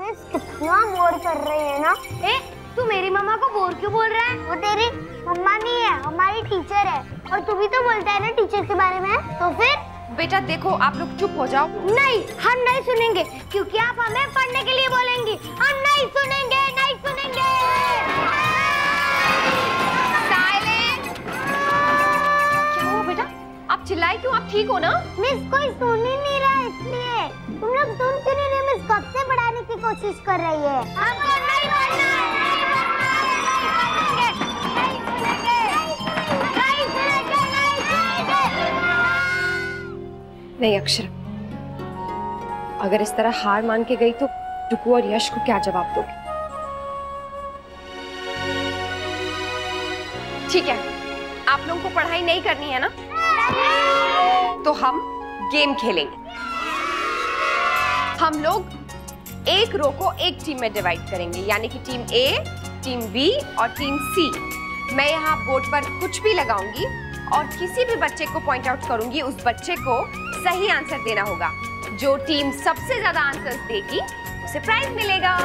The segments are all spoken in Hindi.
मिस कितना बोर कर रही है ना। ए, तू मेरी मम्मा को बोर क्यों बोल रहा है? वो तेरी मम्मा नहीं है, हमारी टीचर है। और तू भी तो बोलता है ना टीचर के बारे में। तो फिर बेटा देखो, आप लोग चुप हो जाओ। नहीं, हम नहीं सुनेंगे क्योंकि आप हमें पढ़ने के लिए बोलेंगी। हम नहीं सुनेंगे, नहीं सुनेंगे। साइलेंट। क्या हुआ बेटा? आप चिल्लाए क्यों? आप ठीक हो ना? मिस कोई सुन ही नहीं रहा इसलिए। तुम लोग सुन क्यों नहीं रहे? मिस कब से पढ़ाने की कोशिश कर रही है। हमको नहीं पढ़ना है। नहीं अक्षरा, अगर इस तरह हार मान के गई तो टुकू और यश को क्या जवाब दोगे? ठीक है, आप लोगों को पढ़ाई नहीं करनी है ना, तो हम गेम खेलेंगे। हम लोग एक रो को एक टीम में डिवाइड करेंगे, यानी कि टीम ए, टीम बी और टीम सी। मैं यहाँ बोर्ड पर कुछ भी लगाऊंगी और किसी भी बच्चे को पॉइंट आउट करूंगी। उस बच्चे को सही आंसर देना होगा। जो टीम सबसे ज्यादा आंसर्स देगी उसे प्राइज मिलेगा।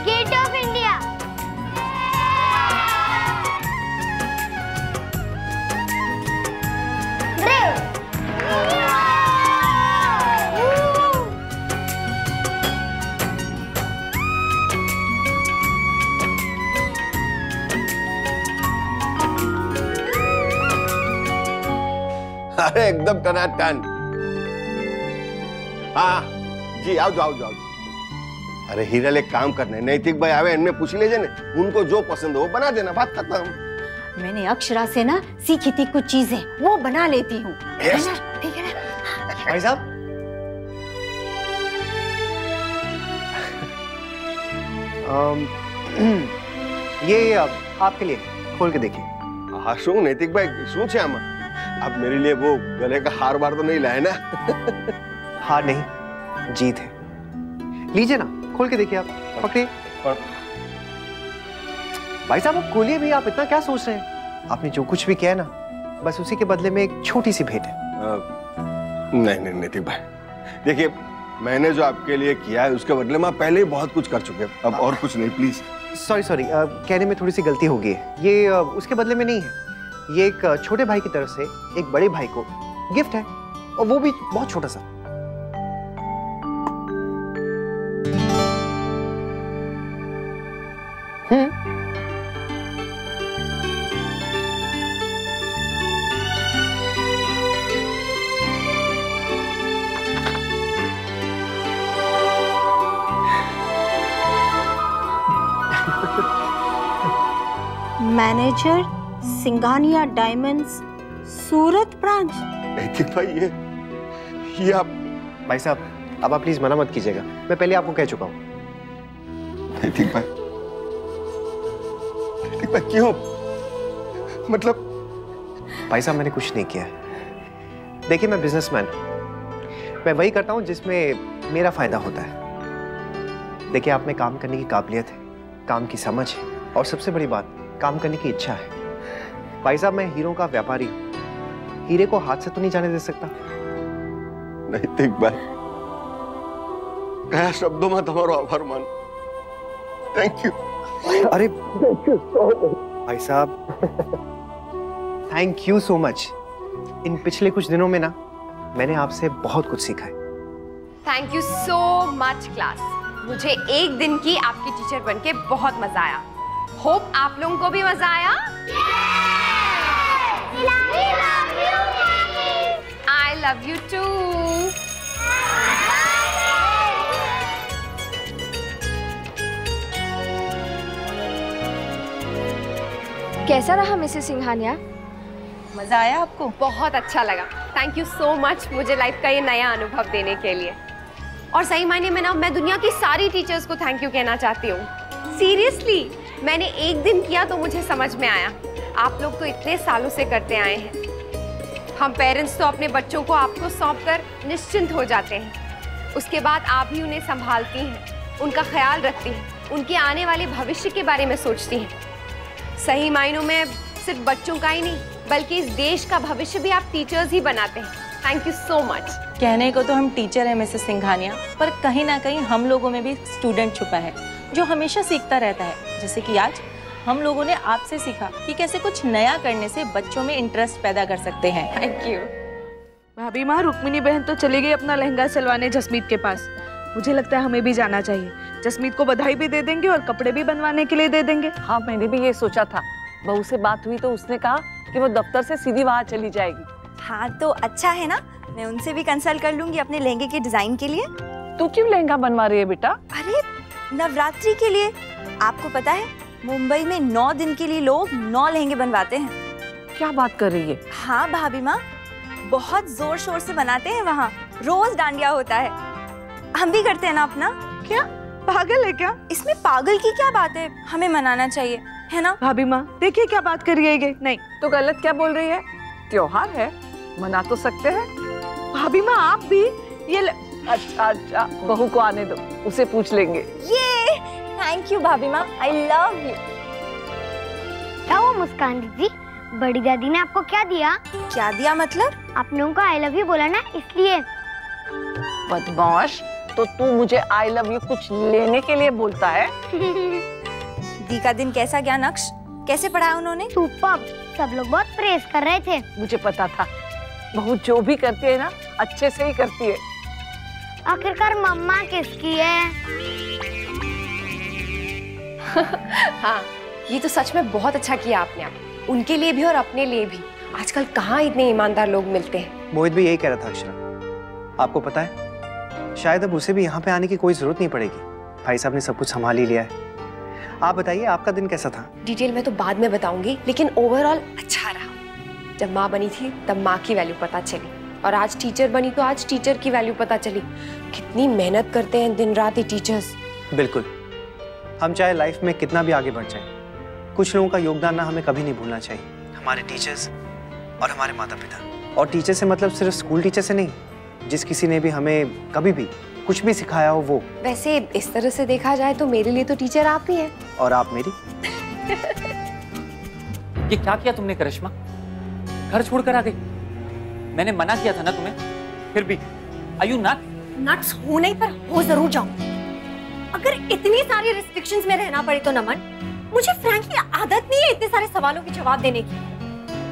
Gate of India. अरे एकदम टनाटन। हाँ जी, आओ जाओ जाओ। अरे हीरल एक काम करने, नैतिक भाई आवे, इनमें पूछ लीजिए ना, उनको जो पसंद हो वो बना देना, बात खत्म। मैंने अक्षरा से ना सीखी थी कुछ चीजें, वो बना लेती हूँ। ठीक है ना? भाई साहब, ये आपके लिए, खोल के देखिए। हाँ शू नैतिक भाई, शू छे आमा? आप मेरे लिए वो गले का हार बार तो नहीं लाए ना? हार नहीं, जीत है। लीजिए ना, खोल के देखिए, आप पकड़िए। भाई साहब आप खोलिए भी, आप इतना क्या सोच रहे हैं? आपने जो कुछ भी किया है ना, बस उसी के बदले में एक छोटी सी भेंट है। नहीं नहीं नैतिक भाई, देखिए मैंने जो आपके लिए किया है उसके बदले में आप पहले ही बहुत कुछ कर चुके हैं, अब और कुछ नहीं, प्लीज। सॉरी, कहने में थोड़ी सी गलती हो गई है। ये उसके बदले में नहीं है, ये एक छोटे भाई की तरफ से एक बड़े भाई को गिफ्ट है, और वो भी बहुत छोटा सा। मैनेजर सिंघानिया डायमंड्स सूरत ब्रांच। नैतिक भाई ये आप। भाई साहब अब आप प्लीज मना मत कीजिएगा, मैं पहले आपको कह चुका हूँ। नैतिक भाई क्यों? मतलब भाई साहब मैंने कुछ नहीं किया। देखिए मैं बिजनेसमैन हूं, मैं वही करता हूं जिसमें मेरा फायदा होता है। देखिए आप में काम करने की काबिलियत है, काम की समझ है, और सबसे बड़ी बात काम करने की इच्छा है। भाई साहब मैं हीरों का व्यापारी हूं, हीरे को हाथ से तो नहीं जाने दे सकता। नैतिक भाई कया शब्दों में तुम्हारो आभार मान। Thank you. अरे भाई साहब थैंक यू सो मच। इन पिछले कुछ दिनों में ना मैंने आपसे बहुत कुछ सीखा है। Thank you so much class. मुझे एक दिन की आपकी टीचर बनके बहुत मजा आया। होप आप लोगों को भी मजा आया। I love you too. कैसा रहा मिसेस सिंघानिया? मजा आया आपको? बहुत अच्छा लगा। थैंक यू सो मच मुझे लाइफ का ये नया अनुभव देने के लिए। और सही मायने में ना मैं दुनिया की सारी टीचर्स को थैंक यू कहना चाहती हूँ। सीरियसली मैंने एक दिन किया तो मुझे समझ में आया। आप लोग तो इतने सालों से करते आए हैं। हम पेरेंट्स तो अपने बच्चों को आपको सौंपकर निश्चिंत हो जाते हैं। उसके बाद आप ही उन्हें संभालती हैं, उनका ख्याल रखती हैं, उनके आने वाले भविष्य के बारे में सोचती हैं। सही मायनों में सिर्फ बच्चों का ही नहीं बल्कि इस देश का भविष्य भी आप टीचर्स ही बनाते हैं। Thank you so much. कहने को तो हम टीचर हैं मिसेस सिंघानिया, पर कहीं ना कहीं हम लोगों में भी स्टूडेंट छुपा है जो हमेशा सीखता रहता है। जैसे कि आज हम लोगों ने आपसे सीखा कि कैसे कुछ नया करने से बच्चों में इंटरेस्ट पैदा कर सकते हैं। Thank you. भाभी माँ, रुक्मिनी बहन तो चली गई अपना लहंगा सिलवाने जसमीत के पास। मुझे लगता है हमें भी जाना चाहिए। जसमीत को बधाई भी दे देंगे और कपड़े भी बनवाने के लिए दे देंगे। हाँ, मैंने भी ये सोचा था। बहू से बात हुई तो उसने कहा कि वो दफ्तर से सीधी वहाँ चली जाएगी। हाँ तो अच्छा है ना, मैं उनसे भी कंसल्ट कर लूंगी अपने लहंगे के डिजाइन के लिए। तू क्यों लहंगा बनवा रही है बेटा? अरे नवरात्रि के लिए। आपको पता है मुंबई में 9 दिन के लिए लोग 9 लहंगे बनवाते हैं। क्या बात कर रही है? हाँ भाभी माँ, बहुत जोर शोर से बनाते हैं वहाँ। रोज डांडिया होता है, हम भी करते हैं ना अपना। क्या पागल है क्या? इसमें पागल की क्या बात है, हमें मनाना चाहिए, है ना? भाभी माँ देखिए क्या बात कर रही है ये। नहीं तो गलत क्या बोल रही है? त्योहार है, मना तो सकते हैं। भाभी माँ आप भी ये अच्छा अच्छा, बहू को आने दो, उसे पूछ लेंगे। ये थैंक यू भाभी माँ, आई लव यू। क्या हुआ मुस्कान दीदी, बड़ी दादी ने आपको क्या दिया? क्या दिया मतलब? आपने उनको आई लव यू बोला ना, इसलिए। बदमाश, तो तू मुझे आई लव यू कुछ लेने के लिए बोलता है? दी का दिन कैसा गया नक्श? कैसे पढ़ाया उन्होंने? सुपर्ब, सब लोग बहुत प्रेज कर रहे थे। मुझे पता था, बहू जो भी करती है ना अच्छे से ही करती है। आखिरकार मम्मा किसकी है? हाँ, ये तो सच में बहुत अच्छा किया आपने, उनके लिए भी और अपने लिए भी। आजकल कहाँ इतने ईमानदार लोग मिलते हैं। मोहित भी यही कह रहा था अक्षरा। आपको पता है शायद अब उसे भी यहाँ पे आने की कोई जरूरत नहीं पड़ेगी। भाई साहब ने सब कुछ संभाल ही लिया है। आप बताइए आपका दिन कैसा था? डिटेल में तो बाद में बताऊंगी, लेकिन ओवरऑल अच्छा रहा। जब माँ बनी थी तब माँ की वैल्यू पता चली, और आज टीचर बनी तो आज टीचर की वैल्यू पता चली। कितनी मेहनत करते हैं दिन रात ये टीचर्स। बिल्कुल, हम चाहे लाइफ में कितना भी आगे बढ़ जाएं, कुछ लोगों का योगदान ना हमें कभी नहीं भूलना चाहिए। हमारे टीचर्स और हमारे माता पिता। और टीचर से मतलब सिर्फ स्कूल टीचर से नहीं, जिस किसी ने भी हमें कभी भी कुछ भी सिखाया हो वो। वैसे इस तरह से देखा जाए तो मेरे लिए तो टीचर आप ही हैं। और आप मेरी। ये क्या किया तुमने करिश्मा? घर छोड़कर आ गई। मैंने मना किया था ना तुम्हें, फिर भी आर यू नट्स हो नहीं पर हो जरूर जाऊं। अगर इतनी सारी रिस्ट्रिक्शंस में रहना पड़े तो नमन, मुझे फ्रैंकली आदत नहीं है इतने सारे सवालों के जवाब देने की।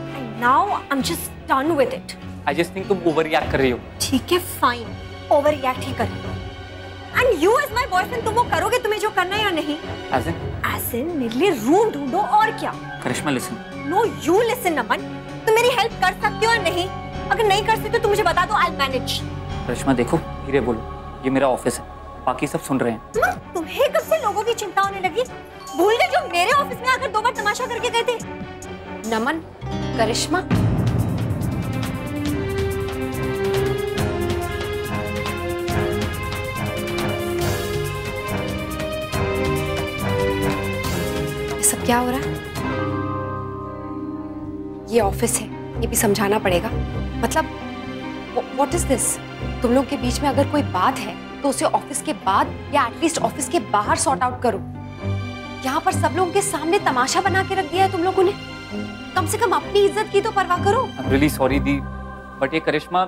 And now I am just done with it. I just think तुम ओवर रिएक्ट कर रही हो। ठीक है फाइन, ओवर रिएक्ट ही कर रही हूं। And you as my boyfriend, तुम वो करोगे तुम्हें जो करना है या नहीं? एज इन मेरे लिए रूम ढूंढो और क्या। करिश्मा लिसन। नो यू लिसन नमन, तुम मेरी हेल्प कर सकते हो या नहीं? अगर नहीं कर सकते तो मुझे बता दो, आई विल मैनेज। करिश्मा देखो, धीरे बोलो, ये मेरा ऑफिस है, बाकी सब सुन रहे हैं। तुम्हें कब से लोगों की चिंता होने लगी? भूल गए जो मेरे ऑफिस में आकर 2 बार तमाशा करके गए थे? नमन, करिश्मा, ये सब क्या हो रहा है? ये ऑफिस है, ये भी समझाना पड़ेगा। मतलब व्हाट इज दिस? तुम लोग के बीच में अगर कोई बात है तो उसे ऑफिस के बाद या एटलीस्ट ऑफिस के बाहर सॉर्ट आउट करो। यहाँ पर सब लोगों के सामने तमाशा बना के रख दिया है तुम लोगों ने। कम से कम अपनी इज्जत की तो परवाह करो। I'm really sorry the, but ये करिश्मा,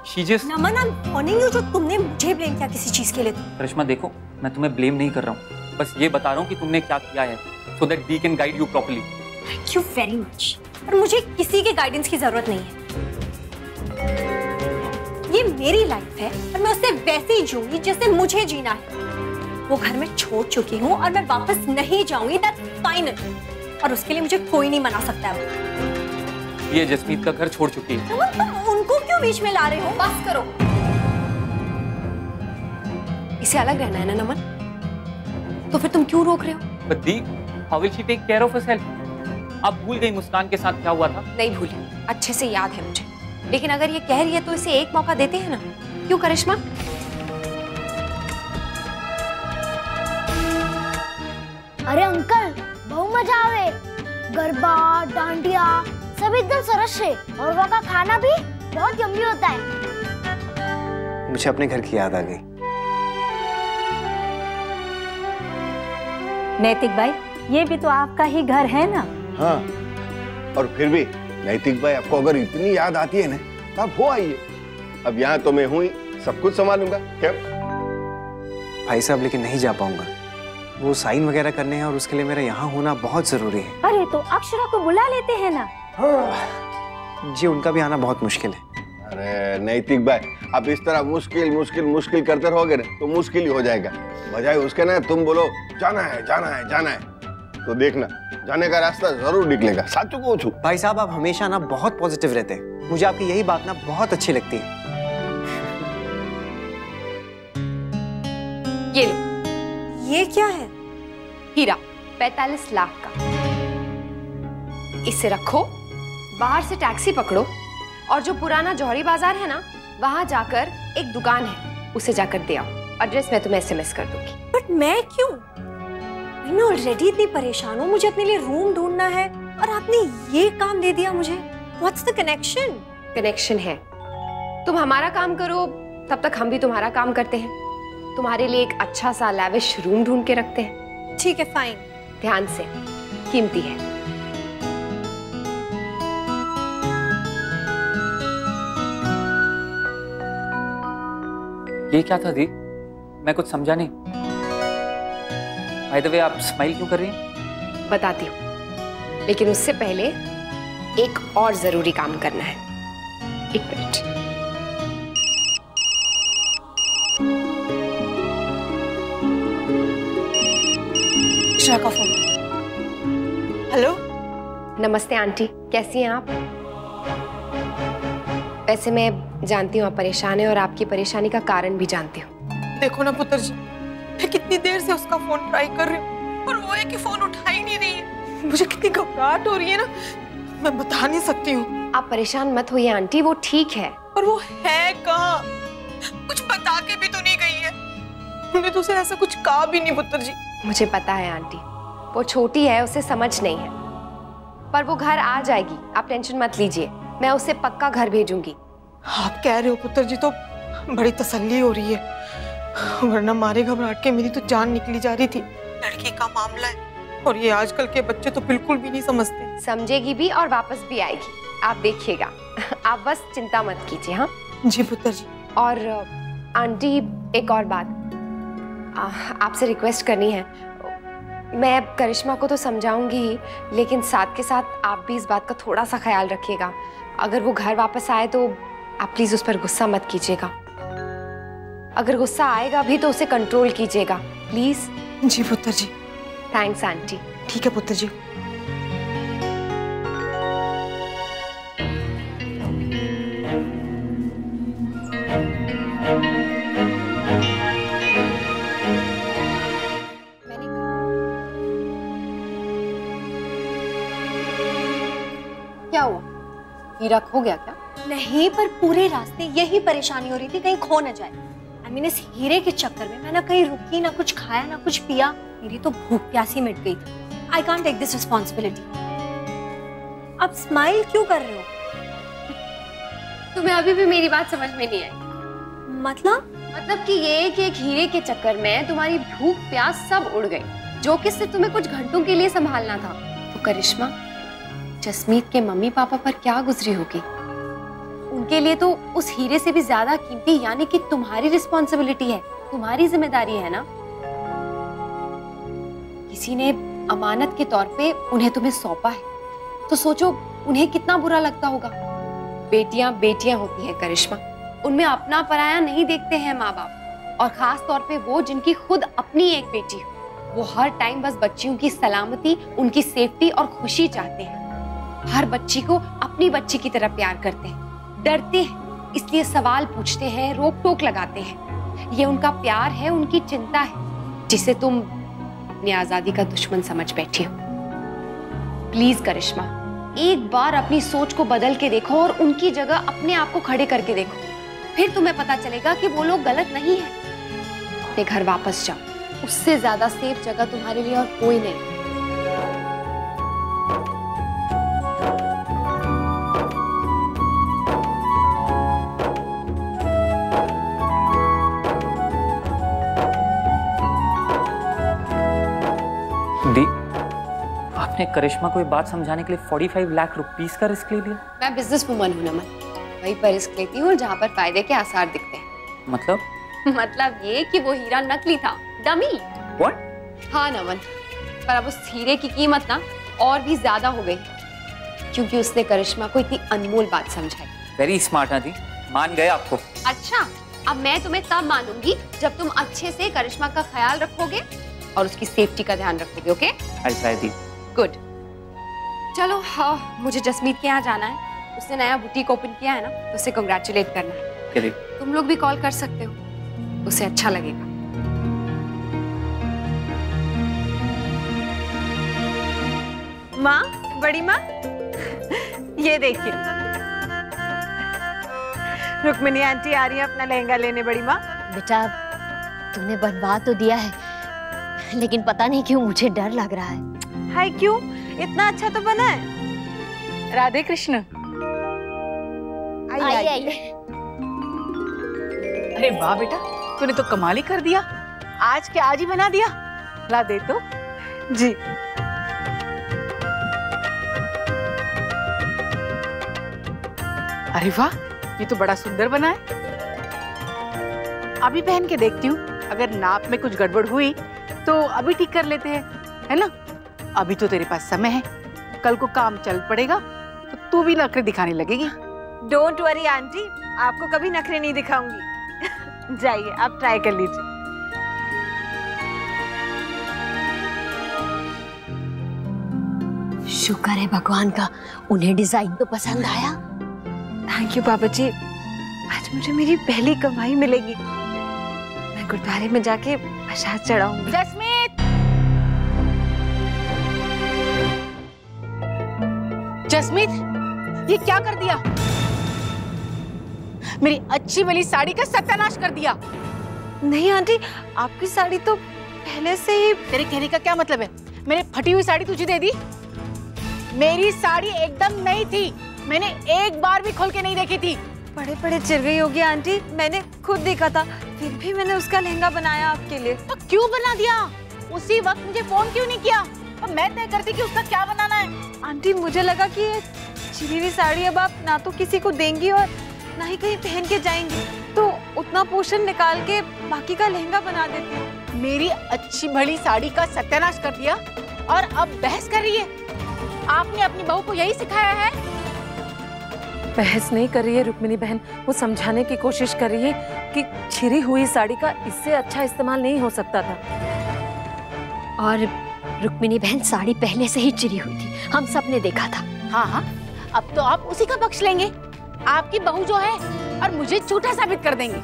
she just... Naman, I'm warning you, जो तुमने मुझे ब्लेम किया किसी चीज के लिए। करिश्मा देखो, मैं तुम्हें ब्लेम नहीं कर रहा हूँ, बस ये बता रहा हूँ कि तुमने क्या किया है, so that we can guide you properly. Thank you very much. और मुझे किसी के गाइडेंस की जरूरत नहीं है। ये मेरी लाइफ है और मैं उससे वैसे ही जीऊंगी जैसे मुझे जीना है। वो घर में छोड़ चुकी हूँ और मैं वापस नहीं जाऊंगी, that's final. और उसके लिए मुझे कोई नहीं मना सकता है। ये जसमीत का घर छोड़ चुकी है। तुम उनको क्यों बीच में ला रहे हो? बस करो। इसे अलग रहना है ना नमन, तो फिर तुम क्यों रोक रहे हो? But the, how will she take care of herself? आप भूल गई मुस्कान के साथ क्या हुआ था? नहीं भूली, अच्छे से याद है मुझे। लेकिन अगर ये कह रही है तो इसे एक मौका देते हैं ना। क्यों करिश्मा? अरे अंकल, बहुत मजा आवे। गरबा, डांडिया सब एकदम सरस है और वहाँ का खाना भी बहुत यम्मी होता है। मुझे अपने घर की याद आ गई। नैतिक भाई, ये भी तो आपका ही घर है ना? हाँ, और फिर भी नैतिक भाई, आपको अगर इतनी याद आती है ना तो आप हो आइए। अब यहाँ तो मैं हूँ ही, सब कुछ संभालूंगा। क्या भाई साहब, लेकिन नहीं जा पाऊंगा। वो साइन वगैरह करने हैं और उसके लिए मेरा यहाँ होना बहुत जरूरी है। अरे तो अक्षरा को बुला लेते हैं ना। जी, उनका भी आना बहुत मुश्किल है। अरे नैतिक भाई, आप इस तरह मुश्किल मुश्किल मुश्किल करते रहोगे ना तो मुश्किल ही हो जाएगा। बजाय उसके ना तुम बोलो जाना है जाना है जाना है, तो देखना जाने का रास्ता जरूर निकलेगा। साचू को छू। भाई साहब, आप हमेशा ना बहुत पॉजिटिव रहते हैं। मुझे आपकी यही बात ना बहुत अच्छी लगती है। ये लो। ये क्या है? हीरा, 45 लाख का। इसे रखो, बाहर से टैक्सी पकड़ो और जो पुराना जौहरी बाजार है ना, वहां जाकर एक दुकान है, उसे जाकर दे आओ। एड्रेस मैं तुम्हें SMS कर दूंगी। बट मैं क्यों? मैं ऑलरेडी इतनी परेशान हूँ, मुझे अपने लिए रूम ढूंढना है और आपने ये काम दे दिया मुझे। What's the connection? कनेक्शन है। तुम हमारा काम करो, तब तक हम भी तुम्हारा काम करते हैं। तुम्हारे लिए एक अच्छा सा लैविश रूम ढूंढ के रखते हैं। ठीक है, फाइन। ध्यान से, कीमती है। ये क्या था दी? मैं कुछ समझा नहीं। बाय द वे, आप स्माइल क्यों कर रही हैं? बताती हूँ, लेकिन उससे पहले एक और जरूरी काम करना है। एक मिनट। अक्षरा का फोन। हेलो। नमस्ते आंटी, कैसी हैं आप? वैसे मैं जानती हूँ आप परेशान हैं और आपकी परेशानी का कारण भी जानती हूँ। देखो ना पुत्र जी, मैं कितनी देर से उसका फोन ट्राई कर रही हूँ और वो है कि फोन उठा ही नहीं रही है। मुझे कितनी घबराहट हो रही है ना, मैं बता नहीं सकती हूँ। आप परेशान मत होइए आंटी, वो ठीक है। और वो है कहाँ? कुछ बता के भी तो नहीं गई है। मैंने तो उसे ऐसा कुछ कहा भी नहीं पुत्र जी। मुझे पता है आंटी, वो छोटी है, उसे समझ नहीं है, पर वो घर आ जाएगी। आप टेंशन मत लीजिए, मैं उसे पक्का घर भेजूंगी। आप कह रहे हो पुत्र जी तो बड़ी तसल्ली हो रही है, वरना मारे घबराहट के मेरी तो जान निकली जा रही थी। लड़की का मामला है और ये आजकल के बच्चे तो बिल्कुल भी नहीं समझते। समझेगी भी और वापस भी आएगी, आप देखिएगा। आप बस चिंता मत कीजिए। हाँ जी पुत्र जी। और आंटी, एक और बात आपसे रिक्वेस्ट करनी है। मैं करिश्मा को तो समझाऊंगी ही, लेकिन साथ के साथ आप भी इस बात का थोड़ा सा ख्याल रखिएगा। अगर वो घर वापस आए तो आप प्लीज उस पर गुस्सा मत कीजिएगा। अगर गुस्सा आएगा भी तो उसे कंट्रोल कीजिएगा, प्लीज। जी पुत्र जी। Thanks aunty. ठीक है पुत्र जी। क्या हुआ? हीरा खो गया क्या? नहीं, पर पूरे रास्ते यही परेशानी हो रही थी, कहीं खो न जाए। I mean, इस हीरे के चक्कर में मैं ना कहीं रुकी, ना कुछ खाया, ना कुछ पिया। मेरी तो भूख प्यासी मिट गई थी। I can't take this responsibility. आप स्माइल क्यों कर रहे हो? तुम्हें अभी भी मेरी बात समझ में नहीं आई? मतलब कि ये कि एक हीरे के चक्कर में तुम्हारी भूख प्यास सब उड़ गई, जो कि सिर्फ तुम्हें कुछ घंटों के लिए संभालना था। तो करिश्मा, जसमीत के मम्मी पापा पर क्या गुजरी होगी? उनके लिए तो उस हीरे से भी ज्यादा कीमती, यानी कि तुम्हारी रिस्पॉन्सिबिलिटी है, तुम्हारी जिम्मेदारी है ना। किसी ने अमानत के तौर पे उन्हें तुम्हें सौंपा है, तो सोचो उन्हें कितना बुरा लगता होगा। बेटियां बेटियां होती हैं करिश्मा, उनमें अपना पराया नहीं देखते हैं माँ बाप, और खास तौर पे वो जिनकी खुद अपनी एक बेटी हो। वो हर टाइम बस बच्चियों की सलामती, उनकी सेफ्टी और खुशी चाहते हैं। हर बच्ची को अपनी बच्ची की तरह प्यार करते हैं, डरते हैं इसलिए सवाल पूछते हैं, रोक टोक लगाते हैं। ये उनका प्यार है, उनकी चिंता है, जिसे तुम अपनी आजादी का दुश्मन समझ बैठी हो। प्लीज करिश्मा, एक बार अपनी सोच को बदल के देखो और उनकी जगह अपने आप को खड़े करके देखो, फिर तुम्हें पता चलेगा कि वो लोग गलत नहीं है। अपने घर वापस जाओ, उससे ज्यादा सेफ जगह तुम्हारे लिए और कोई नहीं। दी, आपने आपने करिश्मा को ये बात समझाने के लिए 45 लाख रुपीस का रिस्क ले लिया? मैं बिजनेस वुमन हूँ नमन, वहीं पर रिस्क लेती हूँ जहाँ पर फायदे के आसार दिखते हैं। मतलब ये कि वो हीरा नकली था, डमी। What? हाँ नमन, पर अब उस हीरे की कीमत ना और भी ज्यादा हो गई क्योंकि उसने करिश्मा को इतनी अनमोल बात समझाई। वेरी स्मार्ट आंटी, मान गए आपको। अच्छा, अब मैं तुम्हें तब मानूंगी जब तुम अच्छे से करिश्मा का ख्याल रखोगे और उसकी सेफ्टी का ध्यान रखोगे। ओके? I'll try दी। गुड। चलो हाँ, मुझे जसमीत के यहाँ जाना है, उसने नया बुटीक ओपन किया है ना, तो उसे कांग्रेचुलेट करना है। तुम लोग भी कॉल कर सकते हो, उसे अच्छा लगेगा। माँ, बड़ी माँ, ये देखिए रुक्मिनी आंटी आ रही है अपना लहंगा लेने। बड़ी माँ, बेटा तूने बनवा तो दिया है, लेकिन पता नहीं क्यों मुझे डर लग रहा है। हाय, क्यों? इतना अच्छा तो बना है। राधे कृष्ण। आइए। अरे वाह बेटा, तूने तो कमाल ही कर दिया। आज के आज ही बना दिया। ला दे तो। जी। अरे वाह, ये तो बड़ा सुंदर बना है। अभी पहन के देखती हूँ, अगर नाप में कुछ गड़बड़ हुई तो अभी ठीक कर लेते हैं, है ना? अभी तो तेरे पास समय है, कल को काम चल पड़ेगा तो तू भी नखरे दिखाने लगेगी। डोंट वरी आंटी, आपको कभी नखरे नहीं दिखाऊंगी। जाइए, आप ट्राई कर लीजिए। शुक्र है भगवान का, उन्हें डिजाइन तो पसंद आया। थैंक यू बाबा जी, आज मुझे मेरी पहली कमाई मिलेगी। मैं गुरुद्वारे में जाके प्रसाद चढ़ाऊंगी। जसमीत, जसमीत, ये क्या कर दिया? मेरी अच्छी वाली साड़ी का सत्यानाश कर दिया। नहीं आंटी, आपकी साड़ी तो पहले से ही। तेरे कहने का क्या मतलब है? मैंने फटी हुई साड़ी तुझे दे दी? मेरी साड़ी एकदम नई थी, मैंने एक बार भी खोल के नहीं देखी थी। बड़े बड़े चिर गई होगी आंटी, मैंने खुद देखा था, फिर भी मैंने उसका लहंगा बनाया आपके लिए। तो क्यों बना दिया? उसी वक्त मुझे फोन क्यों नहीं किया? तो मैं तय करती कि उसका क्या बनाना है। आंटी, मुझे लगा कि ये छिली हुई साड़ी अब आप ना तो किसी को देंगी और ना ही कहीं पहन के जाएंगी, तो उतना पोर्शन निकाल के बाकी का लहंगा बना देती। मेरी अच्छी भली साड़ी का सत्यानाश कर दिया और अब बहस कर रही है। आपने अपनी बहू को यही सिखाया है? बहस नहीं कर रही है रुक्मिनी बहन, वो समझाने की कोशिश कर रही है कि छिरी हुई साड़ी का इससे अच्छा इस्तेमाल नहीं हो सकता था। और रुक्मिनी बहन, साड़ी पहले से ही चिरी हुई थी, हम सब ने देखा था। हाँ हाँ, अब तो आप उसी का पक्ष लेंगे। आपकी बहू जो है और मुझे झूठा साबित कर देंगे।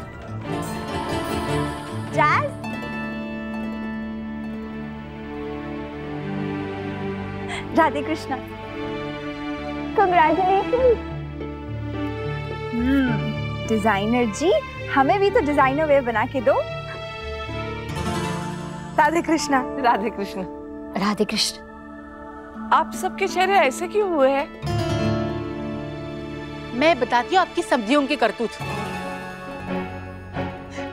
जैस, राधे कृष्णा, कांग्रेचुलेशन। डिजाइनर जी, हमें भी तो डिजाइनर वेयर बना के दो। राधे कृष्णा। राधे कृष्ण। राधे कृष्ण। आप सबके चेहरे ऐसे क्यों हुए हैं? मैं बताती हूँ आपकी सब्जियों की करतूत।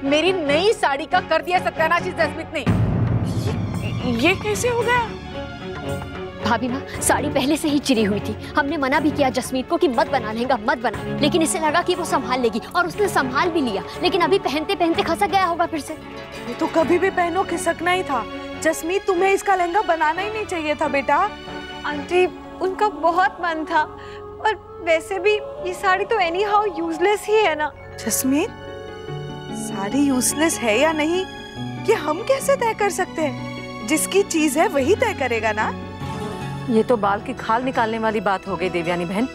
मेरी नई साड़ी का कर दिया सत्यानाश इस जसमीत ने। ये कैसे हो गया? भाभी माँ, साड़ी पहले से ही चिरी हुई थी, हमने मना भी किया जसमीत को कि मत बना लहंगा, मत बना, लेकिन इसे लगा कि वो संभाल लेगी और उसने संभाल भी लिया, लेकिन अभी पहनते पहनते खसक गया होगा फिर से। ये तो कभी भी पहनो खिसकना ही था। जसमीत, तुम्हें इसका लहंगा बनाना ही नहीं चाहिए था बेटा। आंटी, उनका बहुत मन था, और वैसे भी ये साड़ी तो एनी हाउ यूजलेस ही है ना। जसमीत, साड़ी यूजलेस है या नहीं ये हम कैसे तय कर सकते हैं? जिसकी चीज है वही तय करेगा ना। ये तो बाल की खाल निकालने वाली बात हो गई देवयानी बहन।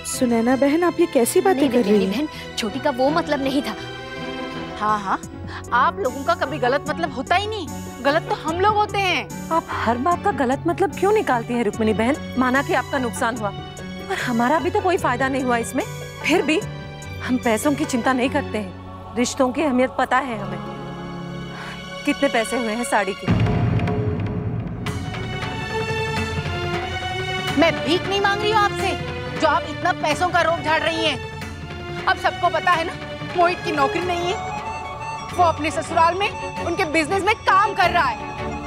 सुनैना बहन, आप ये कैसी बातें कर रही हैं? बहन, छोटी का वो मतलब नहीं था। हाँ हाँ, आप लोगों का कभी गलत मतलब होता ही नहीं, गलत तो हम लोग होते हैं। आप हर बात का गलत मतलब क्यों निकालती हैं रुक्मिनी बहन? माना कि आपका नुकसान हुआ, पर हमारा भी तो कोई फायदा नहीं हुआ इसमें। फिर भी हम पैसों की चिंता नहीं करते हैं, रिश्तों की अहमियत पता है हमें। कितने पैसे हुए हैं साड़ी के? मैं भीख नहीं मांग रही हूँ आपसे, जो आप इतना पैसों का रोक झाड़ रही हैं। अब सबको पता है ना, मोहित की नौकरी नहीं है, वो अपने ससुराल में उनके बिजनेस में काम कर रहा है,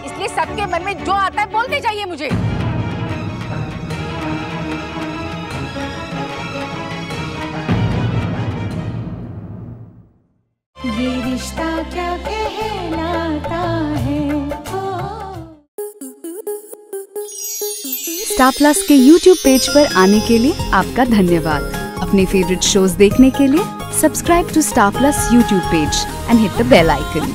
इसलिए सबके मन में जो आता है बोलते जाइए मुझे। ये रिश्ता क्या कहलाता है। स्टार प्लस के YouTube पेज पर आने के लिए आपका धन्यवाद। अपने फेवरेट शोज देखने के लिए subscribe to star plus YouTube page and hit the bell icon.